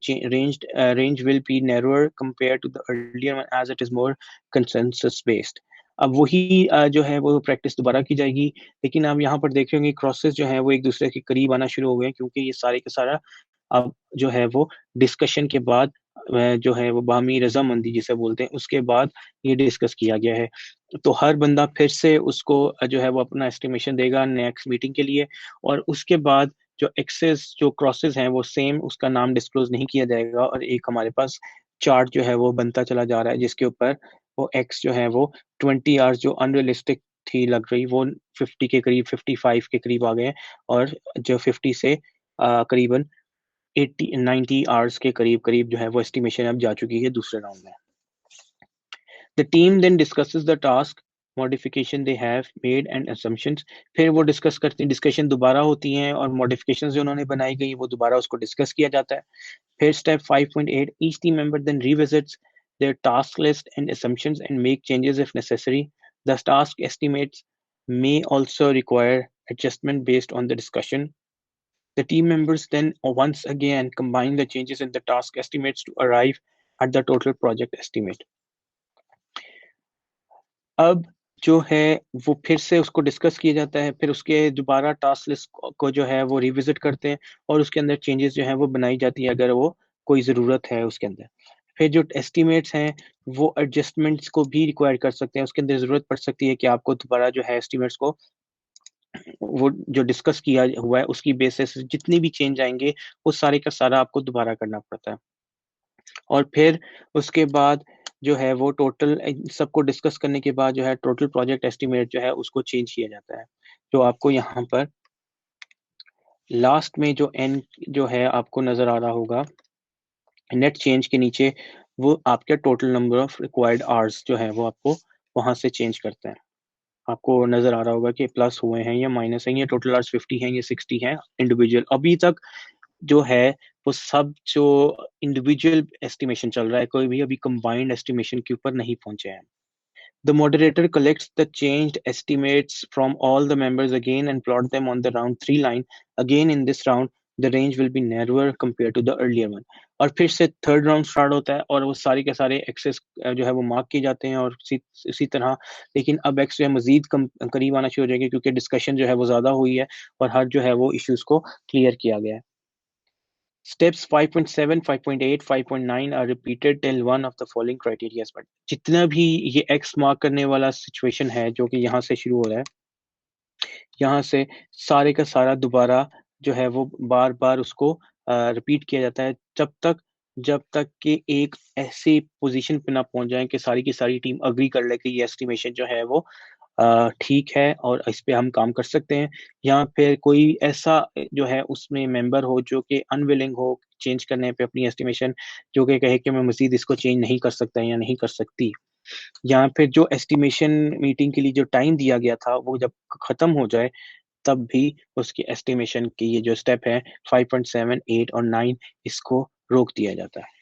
range will be narrower compared to the earlier one as it is more consensus based. अब वही जो है वो प्रैक्टिस दोबारा की जाएगी, लेकिन आप यहाँ पर देख रहे होंगे क्रॉसेस जो है वो एक दूसरे के करीब आना शुरू हो गए, क्योंकि ये सारे का सारा अब जो है वो डिस्कशन के बाद जो है वो बाहमी रजामंदी जिसे बोलते हैं, उसके बाद ये डिस्कस किया गया है। तो हर बंदा फिर से उसको जो है वो अपना एस्टिमेशन देगा नेक्स्ट मीटिंग के लिए, और उसके बाद जो एक्सेस जो क्रॉसेस हैं वो सेम, उसका नाम डिस्क्लोज नहीं किया जाएगा, और एक हमारे पास चार्ट जो है वो बनता चला जा रहा है जिसके ऊपर वो एक्स जो है वो 20 आवर्स जो अनरियलिस्टिक थी लग रही, वो 50 के करीब, 55 के करीब आ गए हैं, और जो 50 से करीबन 80 90 आवर्स के करीब करीब जो है वो एस्टिमेशन अब जा चुकी है दूसरे राउंड में। The team then discusses the task modification they have made and assumptions। फिर वो डिस्कस करते हैं, डिस्कशन दोबारा होती हैं और मॉडिफिकेशंस जो उन्होंने बनाई गई वो दोबारा उसको डिस्कस किया जाता है। फिर step 5.8, each team member then revisits their task list and assumptions and make changes if necessary. The task estimates may also require adjustment based on the discussion. The team members then once again combine the changes in the task estimates to arrive at the total project estimate. अब जो है वो फिर से उसको डिस्कस किया जाता है, फिर उसके दोबारा टास्क लिस्ट को जो है वो रिविजिट करते हैं और उसके अंदर चेंजेस जो है वो बनाई जाती है अगर वो कोई ज़रूरत है उसके अंदर। फिर जो एस्टिमेट्स हैं वो एडजस्टमेंट्स को भी रिक्वायर कर सकते हैं, उसके अंदर ज़रूरत पड़ सकती है कि आपको दोबारा जो है एस्टिमेट्स को वो जो डिस्कस किया हुआ है उसकी बेसिस जितने भी चेंज आएंगे वो सारे का सारा आपको दोबारा करना पड़ता है। और फिर उसके बाद जो है वो टोटल सबको डिस्कस करने के बाद जो है टोटल प्रोजेक्ट एस्टिमेट जो है उसको चेंज किया जाता है। जो आपको यहाँ पर लास्ट में जो एन जो है आपको नज़र आ रहा होगा नेट चेंज के नीचे, वो आपके total number of required hours जो है वो आपको वहाँ से चेंज करता है। आपको नज़र आ रहा होगा कि प्लस हुए हैं या माइनस हैं, या टोटल आवर्स 50 हैं या 60 हैं इंडिविजुअल। अभी तक जो है वो सब जो इंडिविजुअल एस्टिमेशन चल रहा है, कोई भी अभी कंबाइंड एस्टिमेशन के ऊपर नहीं पहुंचे हैं। The moderator collects the changed estimates from all the members again and plot them on the round 3 line. Again in this round, the range will be narrower compared to the earlier one. और फिर से थर्ड राउंड स्टार्ट होता है और वो सारे के सारे एक्सेस जो है वो मार्क किए जाते हैं और इसी तरह। लेकिन अब एक्स जो है मजीद करीब आना शुरू हो जाएंगे क्योंकि डिस्कशन जो है वो ज़्यादा हुई है और हर जो है वो इश्यूज को क्लियर किया गया है। Steps 5.7, 5.8, 5.9 are repeated till one of the following criteria is met. जितना भी ये X मार्क करने वाला सिचुएशन है जो कि यहाँ से शुरू हो रहा है, यहाँ से सारे का सारा दोबारा जो है वो बार बार उसको रिपीट किया जाता है जब तक कि एक ऐसी पोजीशन पे ना पहुंच जाए कि सारी की सारी टीम अग्री कर ले कि ये एस्टिमेशन जो है वो ठीक है और इस पे हम काम कर सकते हैं। या फिर कोई ऐसा जो है उसमें मेंबर हो जो कि अनविलिंग हो चेंज करने पे अपनी एस्टिमेशन, जो कि कहे कि मैं मजीद इसको चेंज नहीं कर सकता या नहीं कर सकती। या फिर जो एस्टिमेशन मीटिंग के लिए जो टाइम दिया गया था वो जब खत्म हो जाए तब भी उसकी एस्टिमेशन की ये जो स्टेप है 5.7, 8 और 9 इसको रोक दिया जाता है।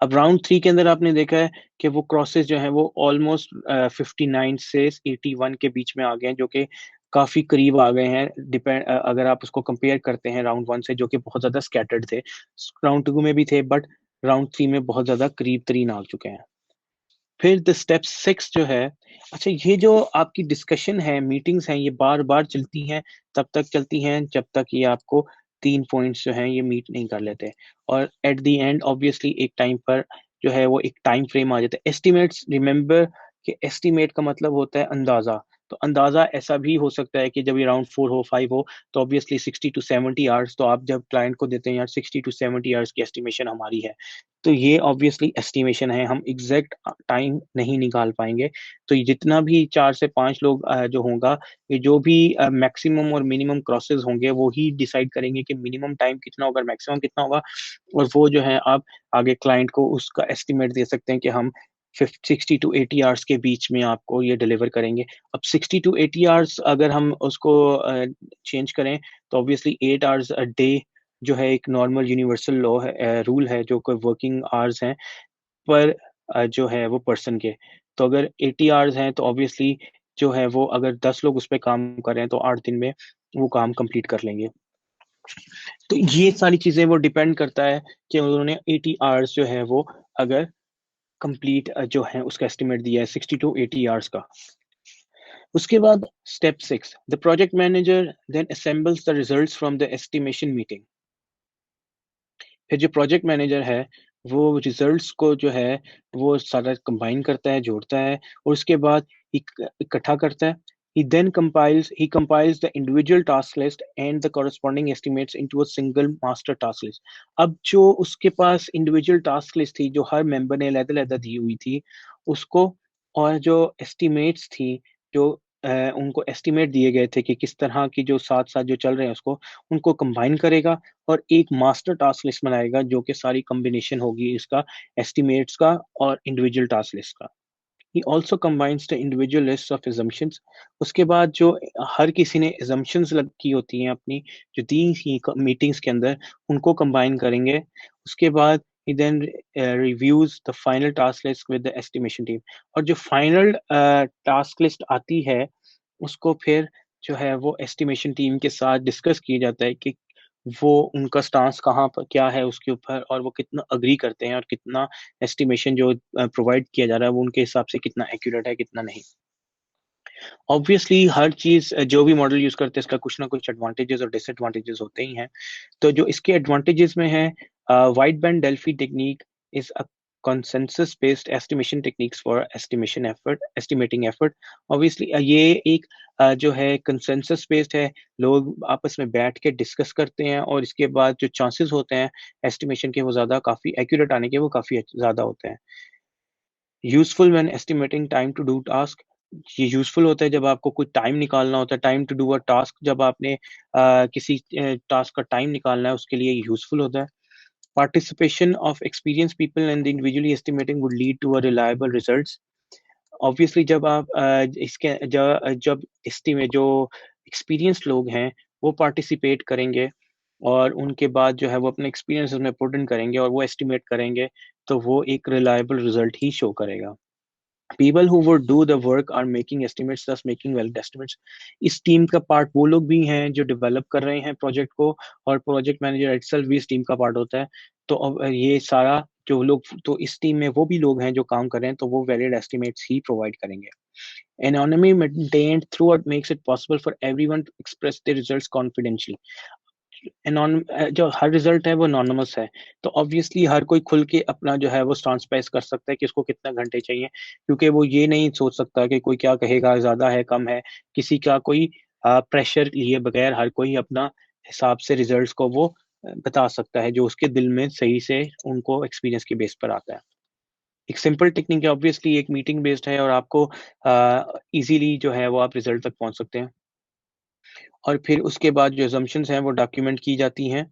अब राउंड 3 के अंदर आपने देखा है कि वो क्रॉसेस जो हैं वो ऑलमोस्ट 59 से 81 के बीच में आ गए हैं, जो कि काफ़ी करीब आ गए हैं। अगर आप उसको कंपेयर करते हैं राउंड 1 से, जो कि बहुत ज़्यादा स्कैटर्ड थे। राउंड 2 में भी थे बट राउंड 3 में बहुत ज़्यादा करीब तरीन आ चुके हैं। फिर द स्टेप 6 जो है, अच्छा ये जो आपकी डिस्कशन है, मीटिंग्स हैं, ये बार-बार चलती हैं, तब तक चलती हैं जब तक ये आपको 3 पॉइंट्स जो हैं ये मीट नहीं कर लेते। और एट द एंड ऑब्वियसली एक टाइम पर जो है वो एक टाइम फ्रेम आ जाता है। एस्टिमेट्स रिमेंबर कि एस्टिमेट का मतलब होता है अंदाज़ा। तो अंदाज़ा ऐसा भी हो सकता है कि जब ये राउंड 4 हो, 5 हो, तो ऑब्वियसली 60 टू 70 आवर्स तो आप जब क्लाइंट को देते हैं यार 60 टू 70 आवर्स की एस्टिमेशन हमारी है। तो ये ऑब्वियसली एस्टिमेशन है, हम एग्जैक्ट टाइम नहीं निकाल पाएंगे। तो ये जितना भी 4 से 5 लोग जो होगा, ये जो भी मैक्सिमम और मिनिमम क्रॉसेस होंगे वो ही डिसाइड करेंगे कि मिनिमम टाइम कितना होगा और मैक्सिमम कितना होगा। और वो जो है आप आगे क्लाइंट को उसका एस्टिमेट दे सकते हैं कि हम 60 टू 80 आवर्स के बीच में आपको ये डिलीवर करेंगे। अब 60 टू 80 आवर्स अगर हम उसको चेंज करें तो ऑब्वियसली 8 आवर्स अ डे जो है एक नॉर्मल यूनिवर्सल लॉ है, रूल है जो कोई वर्किंग आवर्स हैं पर जो है वो पर्सन के। तो अगर 80 आवर्स हैं तो ऑब्वियसली जो है वो अगर 10 लोग उस पे काम कर रहे हैं तो 8 दिन में वो काम कंप्लीट कर लेंगे। तो ये सारी चीज़ें वो डिपेंड करता है कि उन्होंने 80 आवर्स जो है वो अगर कंप्लीट जो है उसका एस्टिमेट दिया है 60 टू 80 आवर्स का। उसके बाद step 6, the project manager then assembles the results from the estimation meeting. फिर जो प्रोजेक्ट मैनेजर है वो रिजल्ट्स को जो है वो सारा कंबाइन करता है, जोड़ता है और उसके बाद इकट्ठा करता है। He compiles the individual task list and the corresponding estimates into a single master task list. अब जो उसके पास individual task list थी जो हर मेंबर ने अलग-अलग दी हुई थी उसको, और जो estimates थी जो उनको एस्टिमेट दिए गए थे कि किस तरह की जो साथ-साथ जो चल रहे हैं उसको, उनको कंबाइन करेगा और एक मास्टर टास्क लिस्ट बनाएगा जो कि सारी कॉम्बिनेशन होगी इसका एस्टिमेट्स का और इंडिविजुअल टास्क लिस्ट का। He also combines the individual lists of assumptions. उसके बाद जो हर किसी ने assumptions की होती हैं अपनी, जो दी थी मीटिंग्स के अंदर, उनको combine करेंगे. उसके बाद he then reviews the final task list with the estimation team. और जो final task list आती है, उसको फिर जो है वो estimation team के साथ discuss किया जाता है कि वो उनका स्टांस कहाँ पर क्या है उसके ऊपर, और वो कितना अग्री करते हैं और कितना एस्टिमेशन जो प्रोवाइड किया जा रहा है वो उनके हिसाब से कितना एक्यूरेट है कितना नहीं. ऑब्वियसली हर चीज जो भी मॉडल यूज करते हैं इसका कुछ ना कुछ एडवांटेजेस और डिसएडवांटेजेस होते ही हैं. तो जो इसके एडवांटेजेस में है, wide band Delphi technique is a consensus based estimation techniques for estimating effort. Obviously ये एक जो है consensus based है, लोग आपस में बैठ के डिस्कस करते हैं और इसके बाद जो चांसेस होते हैं एस्टिमेशन के वो ज्यादा काफी एक्यूरेट आने के वो काफी ज्यादा होते हैं. Useful when estimating time to do task, ये यूजफुल होता है जब आपको कोई टाइम निकालना होता है, time to do a task, जब आपने किसी टास्क का टाइम निकालना है उसके लिए यूजफुल होता है. Participation of experience people and individually estimating would lead to a reliable results. Obviously जब आप इसके जब एस्टिमेट जो एक्सपीरियंस लोग हैं वो पार्टिसिपेट करेंगे और उनके बाद जो है वो अपने एक्सपीरियंस उसमें पुट इन करेंगे और वो एस्टिमेट करेंगे, तो वो एक रिलायबल रिजल्ट ही शो करेगा. People who would do the work are making estimates, thus making valid estimates. इस टीम का पार्ट वो लोग भी हैं जो डेवलप कर रहे हैं प्रोजेक्ट को, और प्रोजेक्ट मैनेजर इटसेल्फ भी इस टीम का पार्ट होता है. तो अब ये सारा जो लोग, तो इस टीम में वो भी लोग हैं जो काम कर रहे हैं, तो वो वैलिड एस्टिमेट्स ही प्रोवाइड करेंगे. Anonymity maintained throughout makes it possible for everyone to express their results confidentially. जो हर रिजल्ट है वो anonymous है, तो ऑब्वियसली हर कोई खुल के अपना जो है वो ट्रांसपेस कर सकता है कि इसको कितना घंटे चाहिए, क्योंकि वो ये नहीं सोच सकता कि कोई क्या कहेगा, ज्यादा है कम है. किसी का कोई प्रेशर लिए बगैर हर कोई अपना हिसाब से रिजल्ट्स को वो बता सकता है जो उसके दिल में सही से उनको एक्सपीरियंस के बेस पर आता है. एक सिंपल टेक्निक है, ऑब्वियसली एक मीटिंग बेस्ड है और आपको इजीली जो है वो आप रिजल्ट तक पहुंच सकते हैं. और फिर उसके बाद जो assumptions हैं वो डॉक्यूमेंट की जाती हैं.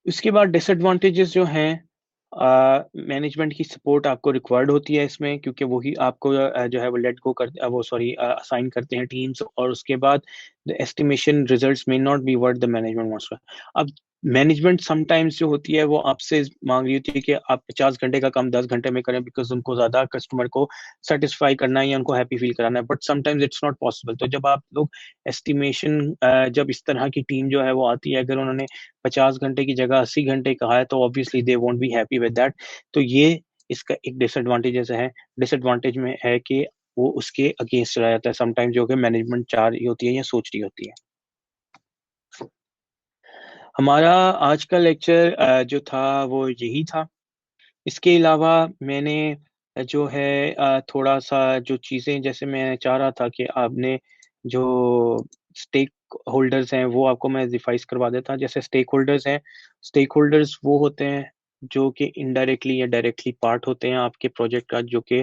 उसके बाद डिसएडवांटेजेस जो हैं, मैनेजमेंट की सपोर्ट आपको रिक्वायर्ड होती है इसमें, क्योंकि वही आपको जो है वो लेट गो कर वो सॉरी असाइन करते हैं टीम्स, और उसके बाद the estimation results may not be what the management wants. अब मैनेजमेंट समटाइम्स जो होती है वो आपसे मांग रही होती है कि आप 50 घंटे का काम 10 घंटे में करें, बिकॉज उनको ज्यादा कस्टमर को सेटिस्फाई करना है या उनको हैप्पी फील कराना है, but sometimes it's not possible. तो जब आप लोग एस्टिमेशन जब इस तरह की टीम जो है वो आती है, अगर उन्होंने 50 घंटे की जगह 80 घंटे कहा है, तो obviously they won't be happy with that. तो ये इसका एक डिसएडवांटेजेस है. डिसएडवांटेज में है कि वो उसके अगेंस्ट चला जाता है समटाइम्स, जो कि मैनेजमेंट चाह रही होती है या सोच रही होती है. हमारा आज का लेक्चर जो था वो यही था. इसके अलावा मैंने जो है थोड़ा सा जो चीज़ें, जैसे मैं चाह रहा था कि आपने जो स्टेक होल्डर्स हैं वो आपको मैं रिवाइज करवा देता. जैसे स्टेक होल्डर्स वो होते हैं जो कि इनडायरेक्टली या डायरेक्टली पार्ट होते हैं आपके प्रोजेक्ट का, जो कि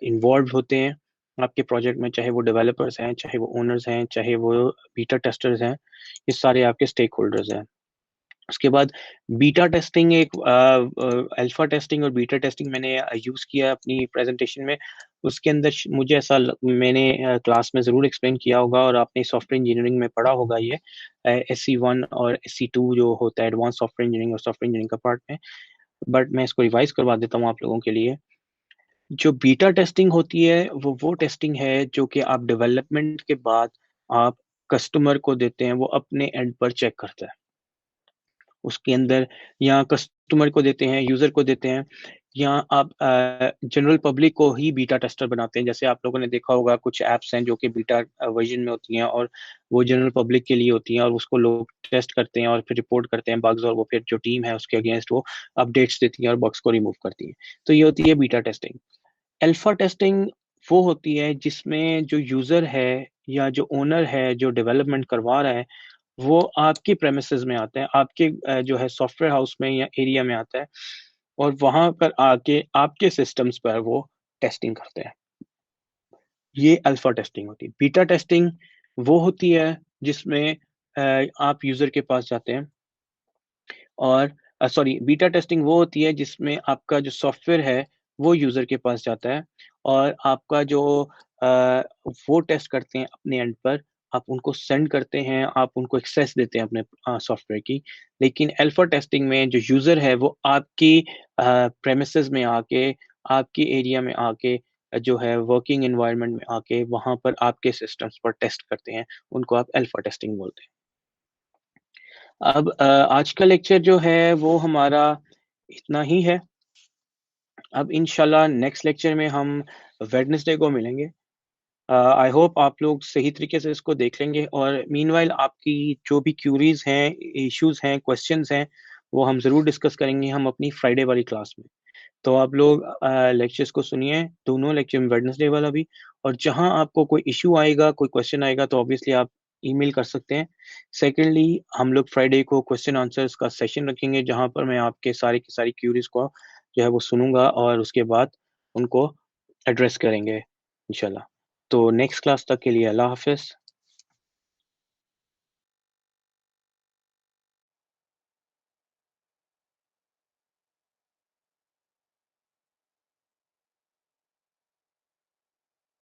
इन्वॉल्व होते हैं आपके प्रोजेक्ट में, चाहे वो डेवलपर्स हैं, चाहे वो ओनर्स हैं, चाहे वो बीटा टेस्टर्स हैं. ये सारे आपके स्टेक होल्डर्स हैं. उसके बाद बीटा टेस्टिंग, एक अल्फा टेस्टिंग और बीटा टेस्टिंग मैंने यूज़ किया अपनी प्रेजेंटेशन में. उसके अंदर मुझे ऐसा मैंने क्लास में ज़रूर एक्सप्लेन किया होगा और आपने सॉफ्टवेयर इंजीनियरिंग में पढ़ा होगा ये SC1 और SC2 जो होता है एडवांस सॉफ्टवेयर इंजीनियरिंग और सॉफ्टवेयर इंजीनियरिंग का पार्ट में. बट मैं इसको रिवाइज करवा देता हूँ आप लोगों के लिए. जो बीटा टेस्टिंग होती है वो टेस्टिंग है जो कि आप डेवलपमेंट के बाद आप कस्टमर को देते हैं, वो अपने एंड पर चेक करता है उसके अंदर, या कस्टमर को देते हैं, यूजर को देते हैं, या आप जनरल पब्लिक को ही बीटा टेस्टर बनाते हैं. जैसे आप लोगों ने देखा होगा कुछ एप्स हैं जो कि बीटा वर्जन में होती हैं और वो जनरल पब्लिक के लिए होती हैं, और उसको लोग टेस्ट करते हैं और फिर रिपोर्ट करते हैं बग्स, और वो फिर जो टीम है उसके अगेंस्ट वो अपडेट्स देती है और बग्स को रिमूव करती है. तो ये होती है बीटा टेस्टिंग. अल्फा टेस्टिंग वो होती है जिसमें जो यूजर है या जो ओनर है जो डेवलपमेंट करवा रहा है वो आपके प्रेमिसेस में आता है, आपके जो है सॉफ्टवेयर हाउस में या एरिया में आता है, और वहां पर आके आपके सिस्टम्स पर वो टेस्टिंग करते हैं. ये अल्फा टेस्टिंग होती है. बीटा टेस्टिंग वो होती है जिसमें आप यूजर के पास जाते हैं और सॉरी, बीटा टेस्टिंग वो होती है जिसमें आपका जो सॉफ्टवेयर है वो यूजर के पास जाता है और आपका जो वो टेस्ट करते हैं अपने एंड पर, आप उनको सेंड करते हैं, आप उनको एक्सेस देते हैं अपने सॉफ्टवेयर की। लेकिन अल्फा टेस्टिंग में जो यूजर है वो आपकी प्रेमिसेस में आके, आपकी एरिया में आके, जो है वर्किंग एनवायरनमेंट में आके वहां पर आपके सिस्टम्स पर टेस्ट करते हैं, उनको आप अल्फा टेस्टिंग बोलते हैं। अब आज का लेक्चर जो है वो हमारा इतना ही है। अब इंशाल्लाह नेक्स्ट लेक्चर में हम वेडनेसडे को मिलेंगे। आई होप आप लोग सही तरीके से इसको देख लेंगे और मीनवाइल आपकी जो भी क्यूरीज हैं, इश्यूज हैं, क्वेश्चंस हैं, वो हम ज़रूर डिस्कस करेंगे हम अपनी फ्राइडे वाली क्लास में। तो आप लोग लेक्चर्स को सुनिए, दोनों लेक्चर में, वेडनेसडे वाला भी, और जहां आपको कोई इशू आएगा, कोई क्वेश्चन आएगा, तो ऑब्वियसली आप ईमेल कर सकते हैं। सेकेंडली, हम लोग फ्राइडे को क्वेश्चन आंसर्स का सेशन रखेंगे जहां पर मैं आपके सारी की सारी क्यूरीज को जो है वो सुनूंगा और उसके बाद उनको एड्रेस करेंगे इंशाल्लाह। तो नेक्स्ट क्लास तक के लिए अल्लाह हाफिज़।